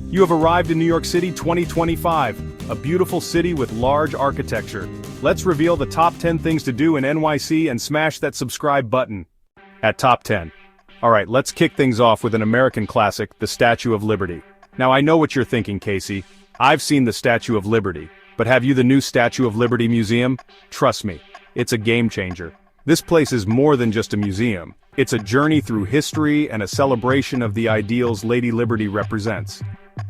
You have arrived in New York City 2025, a beautiful city with large architecture. Let's reveal the top 10 things to do in NYC and smash that subscribe button. At top 10. Alright, let's kick things off with an American classic, the Statue of Liberty. Now I know what you're thinking, Casey. I've seen the Statue of Liberty, but have you the new Statue of Liberty Museum? Trust me, it's a game changer. This place is more than just a museum. It's a journey through history and a celebration of the ideals Lady Liberty represents.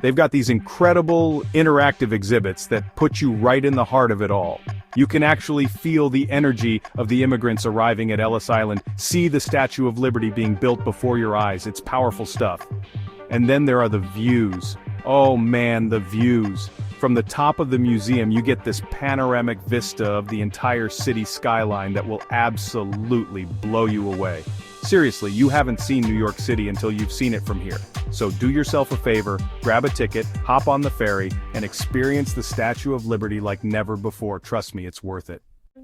They've got these incredible, interactive exhibits that put you right in the heart of it all. You can actually feel the energy of the immigrants arriving at Ellis Island, see the Statue of Liberty being built before your eyes. It's powerful stuff. And then there are the views. Oh man, the views. From the top of the museum, you get this panoramic vista of the entire city skyline that will absolutely blow you away. Seriously, you haven't seen New York City until you've seen it from here. So do yourself a favor, grab a ticket, hop on the ferry, and experience the Statue of Liberty like never before. Trust me, it's worth it.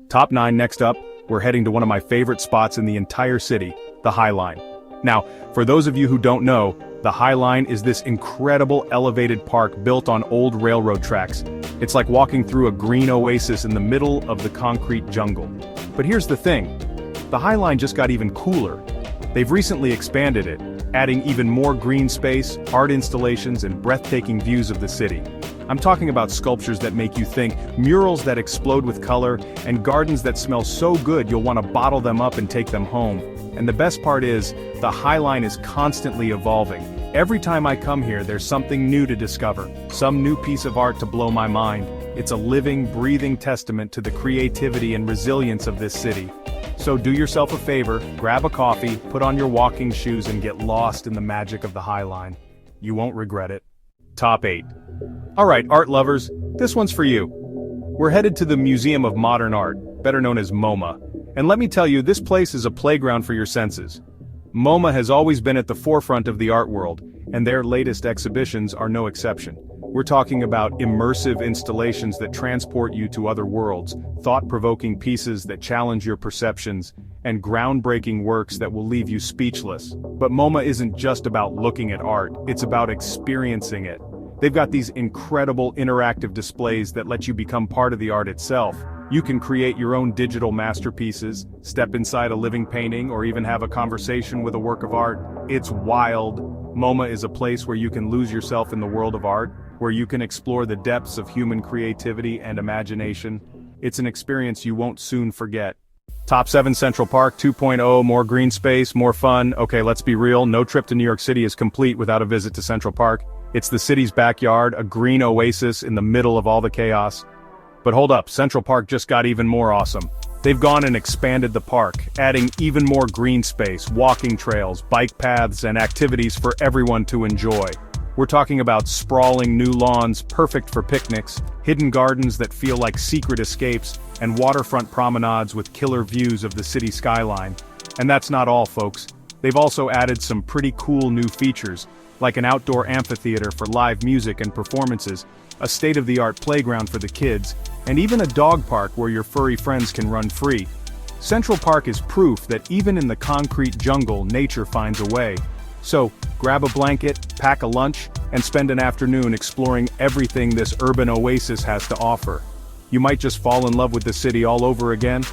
Top 9 next up, we're heading to one of my favorite spots in the entire city, the High Line. Now, for those of you who don't know, the High Line is this incredible elevated park built on old railroad tracks. It's like walking through a green oasis in the middle of the concrete jungle. But here's the thing, the High Line just got even cooler. They've recently expanded it, adding even more green space, art installations, and breathtaking views of the city. I'm talking about sculptures that make you think, murals that explode with color, and gardens that smell so good you'll want to bottle them up and take them home. And the best part is, the High Line is constantly evolving. Every time I come here, there's something new to discover, some new piece of art to blow my mind. It's a living, breathing testament to the creativity and resilience of this city. So do yourself a favor, grab a coffee, put on your walking shoes, and get lost in the magic of the High Line. You won't regret it. Top 8. Alright, art lovers, this one's for you. We're headed to the Museum of Modern Art, better known as MoMA. And let me tell you, this place is a playground for your senses. MoMA has always been at the forefront of the art world, and their latest exhibitions are no exception. We're talking about immersive installations that transport you to other worlds, thought-provoking pieces that challenge your perceptions, and groundbreaking works that will leave you speechless. But MoMA isn't just about looking at art, it's about experiencing it. They've got these incredible interactive displays that let you become part of the art itself. You can create your own digital masterpieces, step inside a living painting, or even have a conversation with a work of art. It's wild. MoMA is a place where you can lose yourself in the world of art, where you can explore the depths of human creativity and imagination. It's an experience you won't soon forget. Top 7 Central Park 2.0, more green space, more fun. Okay, let's be real, no trip to New York City is complete without a visit to Central Park. It's the city's backyard, a green oasis in the middle of all the chaos. But hold up, Central Park just got even more awesome. They've gone and expanded the park, adding even more green space, walking trails, bike paths, and activities for everyone to enjoy. We're talking about sprawling new lawns perfect for picnics, hidden gardens that feel like secret escapes, and waterfront promenades with killer views of the city skyline. And that's not all, folks. They've also added some pretty cool new features, like an outdoor amphitheater for live music and performances, a state-of-the-art playground for the kids, and even a dog park where your furry friends can run free. Central Park is proof that even in the concrete jungle, nature finds a way. So, grab a blanket, pack a lunch, and spend an afternoon exploring everything this urban oasis has to offer. You might just fall in love with the city all over again.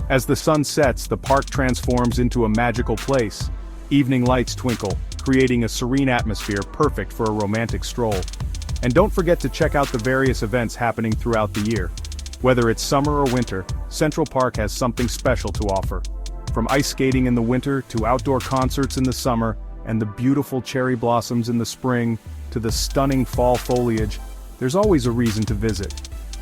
As the sun sets, the park transforms into a magical place. Evening lights twinkle, creating a serene atmosphere perfect for a romantic stroll. And don't forget to check out the various events happening throughout the year. Whether it's summer or winter, Central Park has something special to offer. From ice skating in the winter to outdoor concerts in the summer, and the beautiful cherry blossoms in the spring, to the stunning fall foliage, there's always a reason to visit.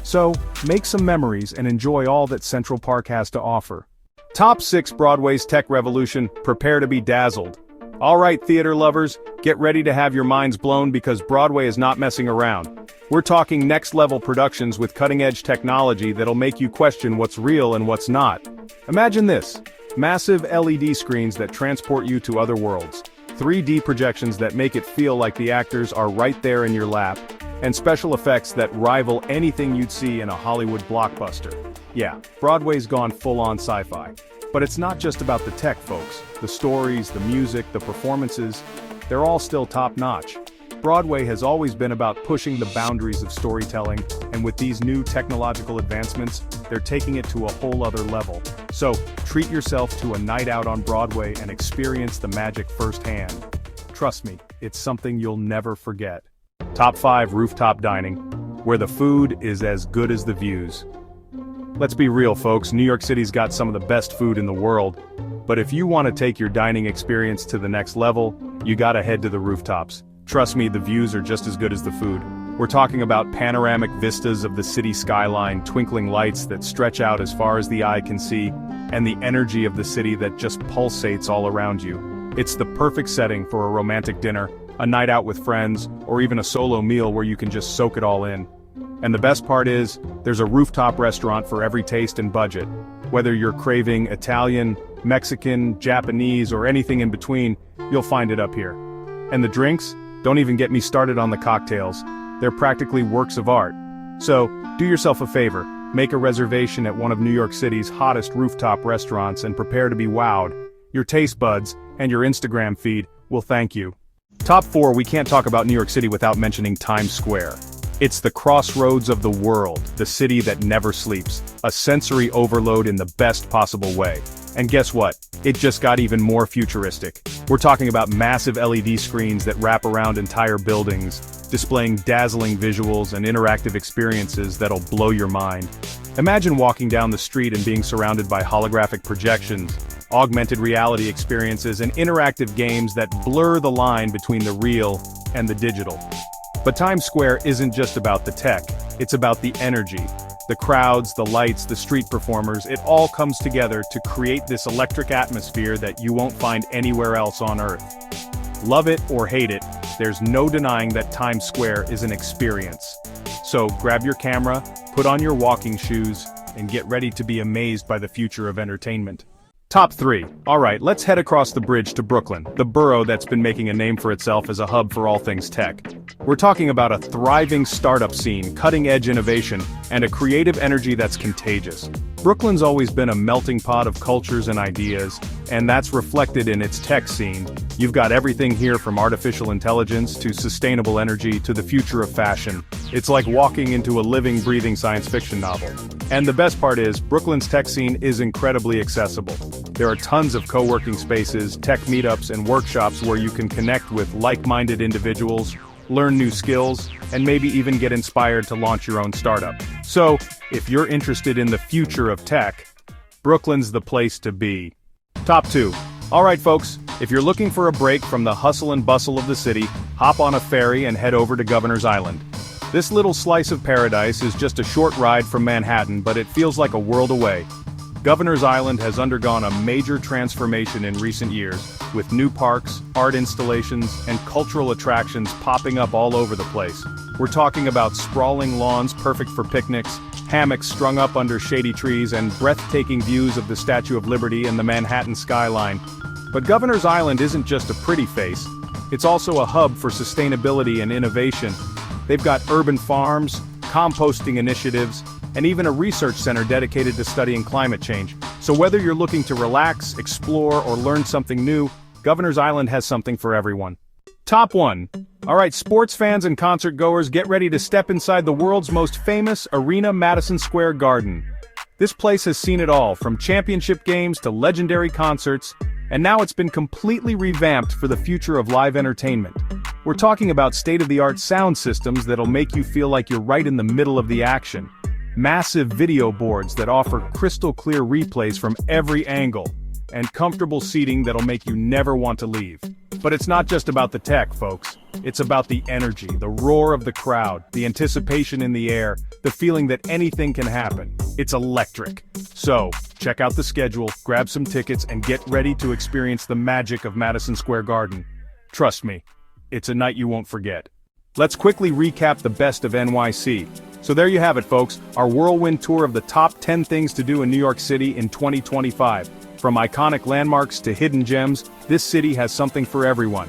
So, make some memories and enjoy all that Central Park has to offer. Top 6 Broadway's Tech Revolution, prepare to be dazzled. Alright theater lovers, get ready to have your minds blown because Broadway is not messing around. We're talking next-level productions with cutting-edge technology that'll make you question what's real and what's not. Imagine this, massive LED screens that transport you to other worlds, 3D projections that make it feel like the actors are right there in your lap, and special effects that rival anything you'd see in a Hollywood blockbuster. Yeah, Broadway's gone full-on sci-fi. But it's not just about the tech, folks. The stories, the music, the performances, they're all still top-notch. Broadway has always been about pushing the boundaries of storytelling, and with these new technological advancements, they're taking it to a whole other level. So, treat yourself to a night out on Broadway and experience the magic firsthand. Trust me, it's something you'll never forget. Top 5 Rooftop Dining, where the food is as good as the views. Let's be real, folks, New York City's got some of the best food in the world, but if you want to take your dining experience to the next level, you gotta head to the rooftops. Trust me, the views are just as good as the food. We're talking about panoramic vistas of the city skyline, twinkling lights that stretch out as far as the eye can see, and the energy of the city that just pulsates all around you. It's the perfect setting for a romantic dinner, a night out with friends, or even a solo meal where you can just soak it all in. And the best part is, there's a rooftop restaurant for every taste and budget. Whether you're craving Italian, Mexican, Japanese, or anything in between, you'll find it up here. And the drinks? Don't even get me started on the cocktails. They're practically works of art. So, do yourself a favor, make a reservation at one of New York City's hottest rooftop restaurants and prepare to be wowed. Your taste buds, and your Instagram feed, will thank you. Top 4, we can't talk about New York City without mentioning Times Square. It's the crossroads of the world, the city that never sleeps, a sensory overload in the best possible way. And guess what? It just got even more futuristic. We're talking about massive LED screens that wrap around entire buildings, displaying dazzling visuals and interactive experiences that'll blow your mind. Imagine walking down the street and being surrounded by holographic projections, augmented reality experiences, and interactive games that blur the line between the real and the digital. But Times Square isn't just about the tech, it's about the energy. The crowds, the lights, the street performers, it all comes together to create this electric atmosphere that you won't find anywhere else on Earth. Love it or hate it, there's no denying that Times Square is an experience. So grab your camera, put on your walking shoes, and get ready to be amazed by the future of entertainment. Top 3. Alright, let's head across the bridge to Brooklyn, the borough that's been making a name for itself as a hub for all things tech. We're talking about a thriving startup scene, cutting-edge innovation, and a creative energy that's contagious. Brooklyn's always been a melting pot of cultures and ideas, and that's reflected in its tech scene. You've got everything here from artificial intelligence to sustainable energy to the future of fashion. It's like walking into a living, breathing science fiction novel. And the best part is, Brooklyn's tech scene is incredibly accessible. There are tons of co-working spaces, tech meetups, and workshops where you can connect with like-minded individuals, learn new skills, and maybe even get inspired to launch your own startup. So, if you're interested in the future of tech, Brooklyn's the place to be. Top 2. Alright folks, if you're looking for a break from the hustle and bustle of the city, hop on a ferry and head over to Governor's Island. This little slice of paradise is just a short ride from Manhattan, but it feels like a world away. Governor's Island has undergone a major transformation in recent years, with new parks, art installations, and cultural attractions popping up all over the place. We're talking about sprawling lawns perfect for picnics, hammocks strung up under shady trees, and breathtaking views of the Statue of Liberty and the Manhattan skyline. But Governor's Island isn't just a pretty face, it's also a hub for sustainability and innovation. They've got urban farms, composting initiatives, and even a research center dedicated to studying climate change. So whether you're looking to relax, explore, or learn something new, Governor's Island has something for everyone. Top 1. Alright, sports fans and concert goers, get ready to step inside the world's most famous arena, Madison Square Garden. This place has seen it all, from championship games to legendary concerts, and now it's been completely revamped for the future of live entertainment. We're talking about state-of-the-art sound systems that'll make you feel like you're right in the middle of the action. Massive video boards that offer crystal-clear replays from every angle, and comfortable seating that'll make you never want to leave. But it's not just about the tech, folks. It's about the energy, the roar of the crowd, the anticipation in the air, the feeling that anything can happen. It's electric. So, check out the schedule, grab some tickets, and get ready to experience the magic of Madison Square Garden. Trust me, it's a night you won't forget. Let's quickly recap the best of NYC. So there you have it, folks, our whirlwind tour of the top 10 things to do in New York City in 2025. From iconic landmarks to hidden gems, this city has something for everyone.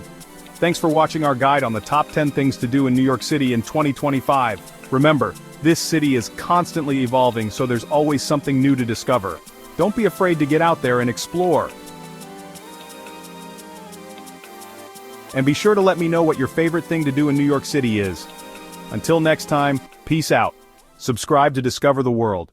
Thanks for watching our guide on the top 10 things to do in New York City in 2025. Remember, this city is constantly evolving, so there's always something new to discover. Don't be afraid to get out there and explore. And be sure to let me know what your favorite thing to do in New York City is. Until next time, peace out. Subscribe to discover the world.